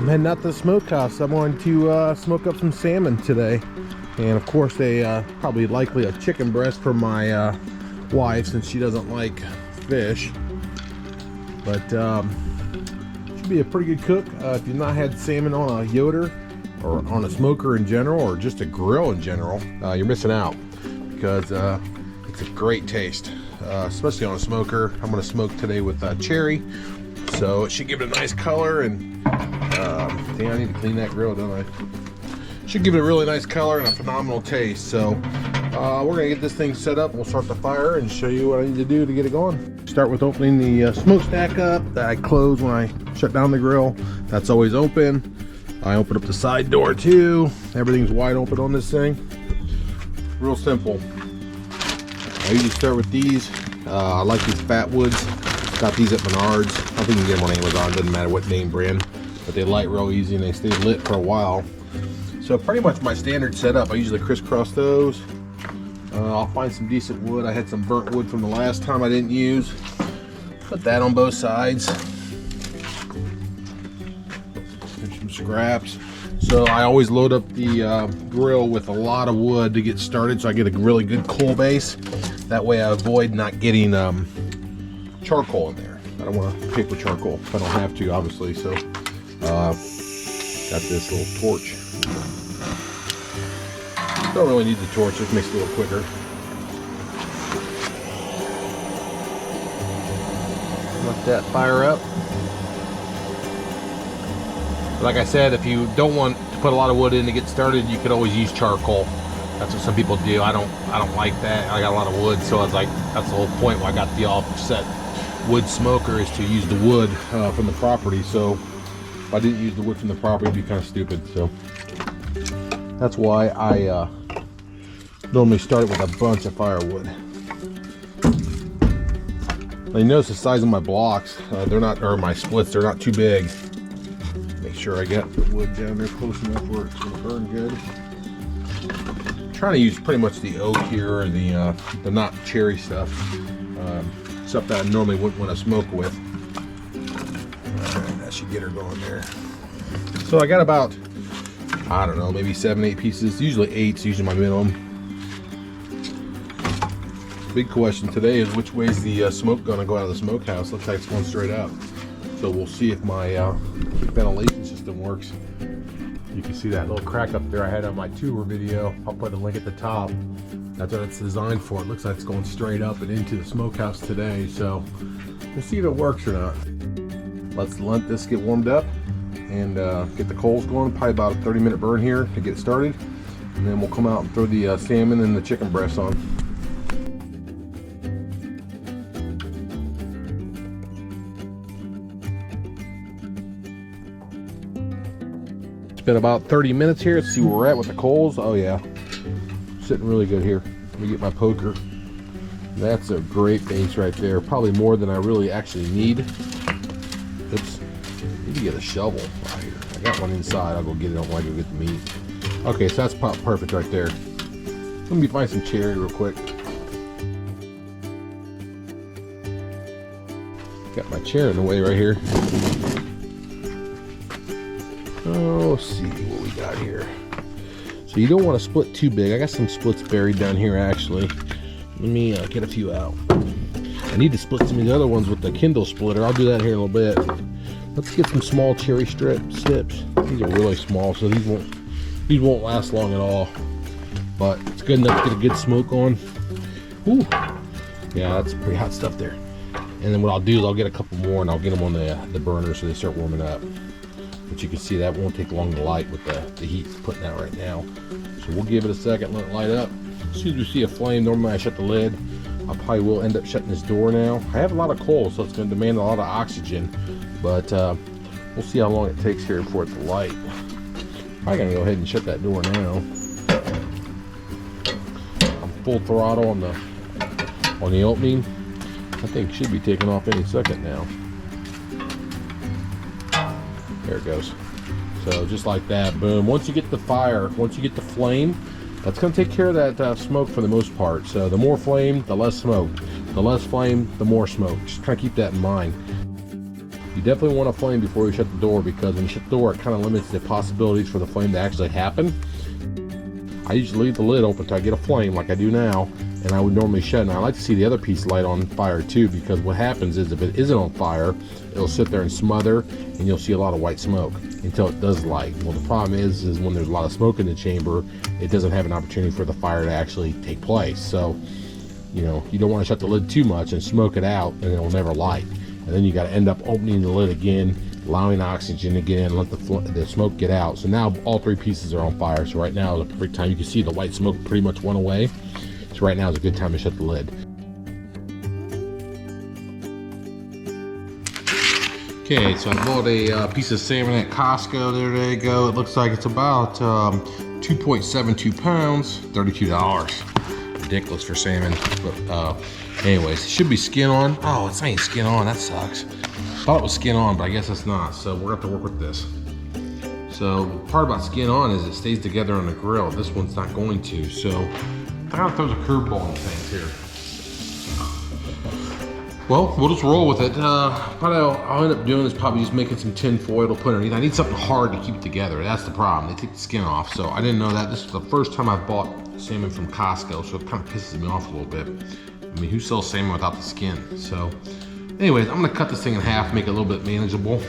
heading out to the smokehouse. I'm going to smoke up some salmon today, and of course probably likely a chicken breast for my wife, since she doesn't like fish. But should be a pretty good cook. If you've not had salmon on a Yoder or on a smoker in general, or just a grill in general, you're missing out, because it's a great taste, especially on a smoker. I'm going to smoke today with cherry, so it should give it a nice color. And I need to clean that grill, don't I? Should give it a really nice color and a phenomenal taste. So we're gonna get this thing set up. We'll start the fire and show you what I need to do to get it going. Start with opening the smokestack up that I close when I shut down the grill. That's always open. I open up the side door too. Everything's wide open on this thing. Real simple. I usually start with these. I like these fat woods. Got these at Menards. I think you can get them on Amazon. Doesn't matter what name brand. But they light real easy and they stay lit for a while. So pretty much my standard setup. I usually crisscross those. I'll find some decent wood. I had some burnt wood from the last time I didn't use. Put that on both sides. There's some scraps. So I always load up the grill with a lot of wood to get started, so I get a really good coal base. That way I avoid not getting charcoal in there. I don't want to paper charcoal if I don't have to, obviously. So got this little torch. Don't really need the torch, just makes it a little quicker. Let that fire up. Like I said, if you don't want to put a lot of wood in to get started, you could always use charcoal. That's what some people do. I don't like that. I got a lot of wood, so I was like, that's the whole point why I got the offset wood smoker, is to use the wood from the property. So if I didn't use the wood from the property, it'd be kind of stupid. So that's why I normally start with a bunch of firewood. Now you notice the size of my blocks. They're not, or my splits, they're not too big. Make sure I get the wood down there close enough where it's going to burn good. I'm trying to use pretty much the oak here, or the not cherry stuff. Stuff that I normally wouldn't want to smoke with. That should get her going there. So I got about, I don't know, maybe 7-8 pieces. Usually 8's usually my minimum. Big question today is, which way is the smoke going to go out of the smokehouse? Looks like it's going straight up. So we'll see if my ventilation system works. You can see that little crack up there I had on my tour video. I'll put a link at the top. That's what it's designed for. It looks like it's going straight up and into the smokehouse today. So we'll see if it works or not. Let's let this get warmed up and get the coals going. Probably about a 30-minute burn here to get started. And then we'll come out and throw the salmon and the chicken breasts on. It's been about 30 minutes here. Let's see where we're at with the coals. Oh yeah, sitting really good here. Let me get my poker. That's a great base right there. Probably more than I really actually need. Oops. Need to get a shovel right here. I got one inside. I'll go get it. I don't want to go get the meat. Okay, so that's perfect right there. Let me find some cherry real quick. Got my chair in the way right here. Oh, let's see what we got here. So you don't want to split too big. I got some splits buried down here actually. Let me get a few out. I need to split some of the other ones with the Kindle splitter. I'll do that here in a little bit. Let's get some small cherry strips. These are really small, so these won't last long at all. But it's good enough to get a good smoke on. Ooh, yeah, that's pretty hot stuff there. And then what I'll do is I'll get a couple more and I'll get them on the burner so they start warming up. But you can see that won't take long to light with the heat it's putting out right now. So we'll give it a second, let it light up. As soon as we see a flame, normally I shut the lid. I probably will end up shutting this door now. I have a lot of coal, so it's going to demand a lot of oxygen. But we'll see how long it takes here for it to light. I'm going to go ahead and shut that door now. I'm full throttle on the opening. I think it should be taking off any second now. There it goes. So just like that, boom. Once you get the fire, once you get the flame, that's going to take care of that smoke for the most part. So the more flame, the less smoke. The less flame, the more smoke. Just kind of keep that in mind. You definitely want a flame before you shut the door, because when you shut the door, it kind of limits the possibilities for the flame to actually happen. I usually leave the lid open until I get a flame like I do now, and I would normally shut. And I like to see the other piece light on fire too, because what happens is if it isn't on fire, it'll sit there and smother, and you'll see a lot of white smoke until it does light. Well, the problem is when there's a lot of smoke in the chamber, it doesn't have an opportunity for the fire to actually take place. So, you know, you don't want to shut the lid too much and smoke it out, and it'll never light. And then you got to end up opening the lid again, allowing oxygen to get in, let the smoke get out. So now all three pieces are on fire. So right now is the perfect time. You can see the white smoke pretty much went away. So right now is a good time to shut the lid. Okay, so I bought a piece of salmon at Costco. There they go. It looks like it's about 2.72 pounds, $32. Ridiculous for salmon, but anyways, it should be skin on. Oh, it's not even skin on. That sucks. Thought it was skin on, but I guess it's not. So we're gonna have to work with this. So the part about skin on is it stays together on the grill. This one's not going to. So I kind of throws a curveball in things here. Well, we'll just roll with it. What I'll end up doing is probably just making some tin foil to put underneath. I need something hard to keep it together. That's the problem. They take the skin off. So I didn't know that. This is the first time I've bought salmon from Costco, so it kind of pisses me off a little bit. I mean, who sells salmon without the skin? So anyways, I'm gonna cut this thing in half, make it a little bit manageable.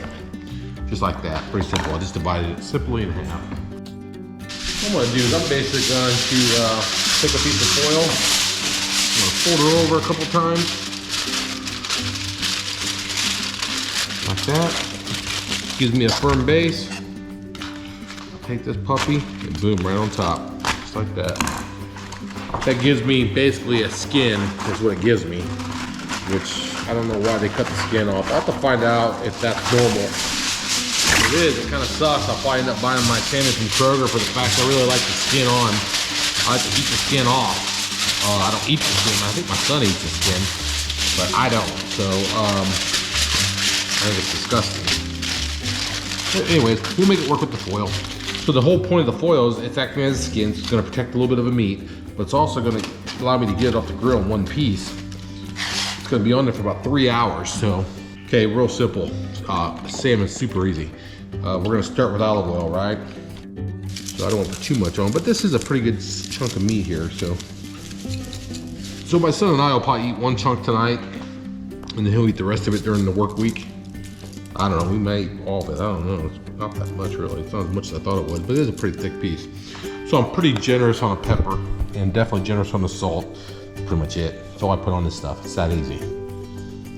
Just like that, pretty simple. I just divided it simply in half. What I'm gonna do is I'm basically going to take a piece of foil. I'm gonna fold it over a couple times. Like that. Gives me a firm base. Take this puppy and boom, right on top. Just like that. That gives me basically a skin, is what it gives me. Which, I don't know why they cut the skin off. I'll have to find out if that's normal. If it is, it kind of sucks. I'll probably end up buying my salmon from Kroger for the fact I really like the skin on. I like to eat the skin off. I don't eat the skin. I think my son eats the skin, but I don't. So, I think it's disgusting. But anyways, we'll make it work with the foil. So the whole point of the foil is it's acting as a skin. So it's going to protect a little bit of the meat, but it's also going to allow me to get it off the grill in one piece. It's going to be on there for about 3 hours. So, okay, real simple. Salmon's super easy. We're going to start with olive oil, right? So I don't want to put too much on, but this is a pretty good chunk of meat here. So my son and I will probably eat one chunk tonight, and then he'll eat the rest of it during the work week. I don't know, we may eat all of it, I don't know. It's not that much really. It's not as much as I thought it was, but it is a pretty thick piece. So I'm pretty generous on the pepper and definitely generous on the salt. That's pretty much it. That's all I put on this stuff. It's that easy.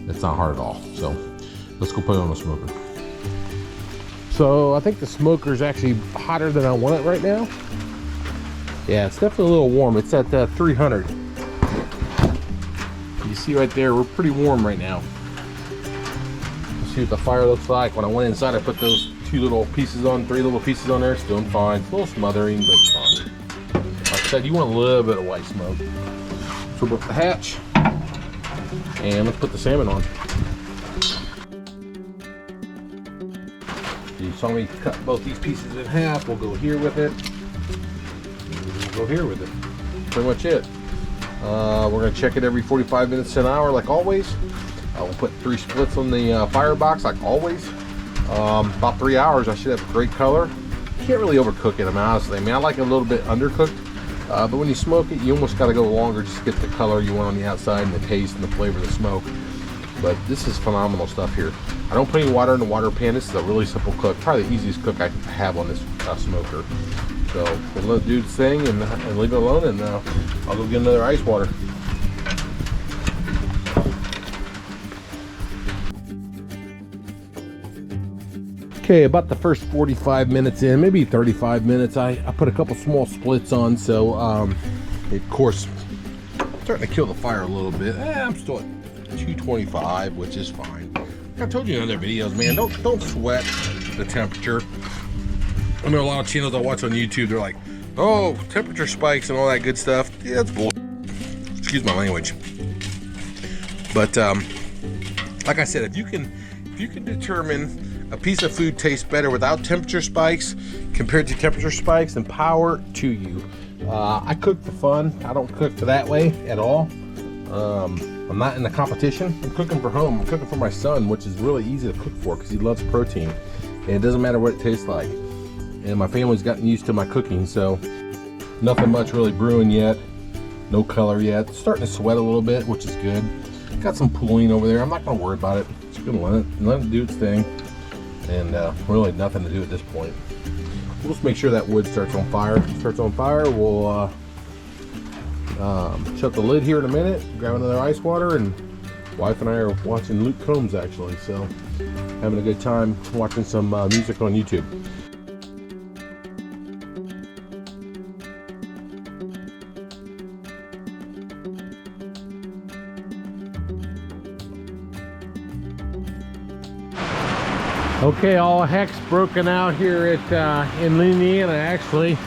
It's not hard at all. So let's go put it on the smoker. So I think the smoker is actually hotter than I want it right now. Yeah, it's definitely a little warm. It's at 300. You see right there, we're pretty warm right now. See what the fire looks like. When I went inside, I put those three little pieces on there. It's doing fine. It's a little smothering, but it's fine. Like I said, you want a little bit of white smoke. So we'll put the hatch, and let's put the salmon on. You saw me cut both these pieces in half. We'll go here with it. We'll go here with it. Pretty much it. We're gonna check it every 45 minutes to an hour, like always. We'll put 3 splits on the firebox, like always. About 3 hours, I should have a great color. Can't really overcook it, honestly. I mean, I like it a little bit undercooked, but when you smoke it, you almost got to go longer just to get the color you want on the outside and the taste and the flavor of the smoke. But this is phenomenal stuff here. I don't put any water in the water pan. This is a really simple cook, probably the easiest cook I have on this smoker. So we'll let it do its thing and leave it alone, and I'll go get another ice water. Okay, about the first 45 minutes in, maybe 35 minutes, I put a couple small splits on, so of course, starting to kill the fire a little bit. I'm still at 225, which is fine. I told you in other videos, man, don't sweat the temperature. I know a lot of channels I watch on YouTube, they're like, oh, temperature spikes and all that good stuff. Yeah, that's bullshit. Excuse my language. But like I said, if you can determine a piece of food tastes better without temperature spikes compared to temperature spikes, then power to you. I cook for fun. I don't cook for that way at all. I'm not in the competition. I'm cooking for home. I'm cooking for my son, which is really easy to cook for because he loves protein. And it doesn't matter what it tastes like. And my family's gotten used to my cooking, so nothing much really brewing yet. No color yet. It's starting to sweat a little bit, which is good. Got some pooling over there. I'm not going to worry about it. Just going to let it do its thing. And really nothing to do at this point. We'll just make sure that wood starts on fire. If it starts on fire, we'll shut the lid here in a minute, grab another ice water, and wife and I are watching Luke Combs actually, so having a good time watching some music on YouTube. Okay, all heck's broken out here at in Indiana. Actually,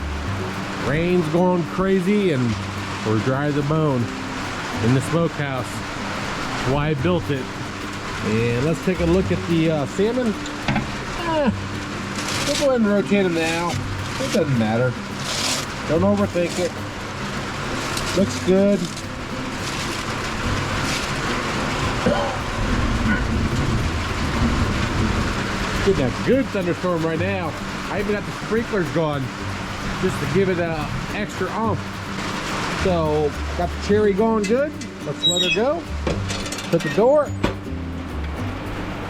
rain's going crazy, and we're dry as a bone in the smokehouse. That's why I built it. And let's take a look at the salmon. We'll go ahead and rotate them now. It doesn't matter. Don't overthink it. Looks good. Getting a good thunderstorm right now. I even got the sprinklers going just to give it an extra oomph. So got the cherry going good. Let's let her go. Shut the door.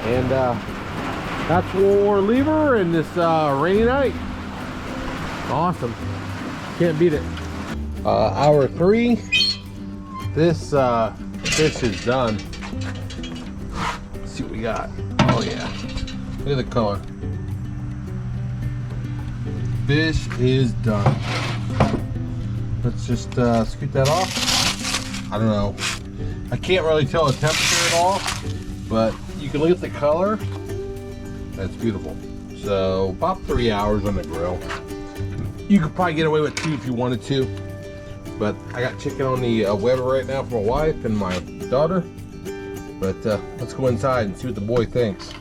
And that's where we'll leave her in this rainy night. Awesome. Can't beat it. Hour 3. This fish is done. Let's see what we got. Oh yeah. Look at the color. Fish is done. Let's just scoot that off. I don't know. I can't really tell the temperature at all, but you can look at the color. That's beautiful. So about 3 hours on the grill. You could probably get away with 2 if you wanted to, but I got chicken on the Weber right now for my wife and my daughter. But let's go inside and see what the boy thinks.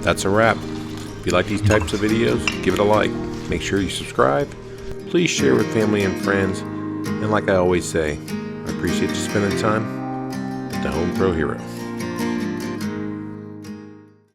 That's a wrap. If you like these types of videos, give it a like. Make sure you subscribe. Please share with family and friends. And like I always say, I appreciate you spending time with the Home Pro Hero.